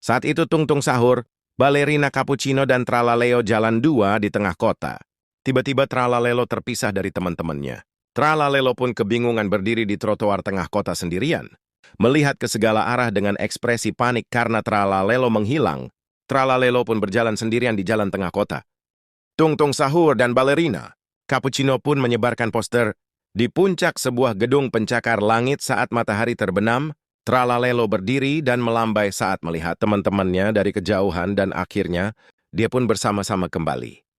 Saat itu Tung Tung sahur, Balerina Cappuccino dan Tralaleo jalan dua di tengah kota. Tiba-tiba Tralalelo terpisah dari teman-temannya. Tralalelo pun kebingungan berdiri di trotoar tengah kota sendirian. Melihat ke segala arah dengan ekspresi panik karena Tralalelo menghilang, Tralalelo pun berjalan sendirian di jalan tengah kota. Tung Tung sahur dan Balerina Cappuccino pun menyebarkan poster di puncak sebuah gedung pencakar langit saat matahari terbenam. Tralalelo berdiri dan melambai saat melihat teman-temannya dari kejauhan dan akhirnya dia pun bersama-sama kembali.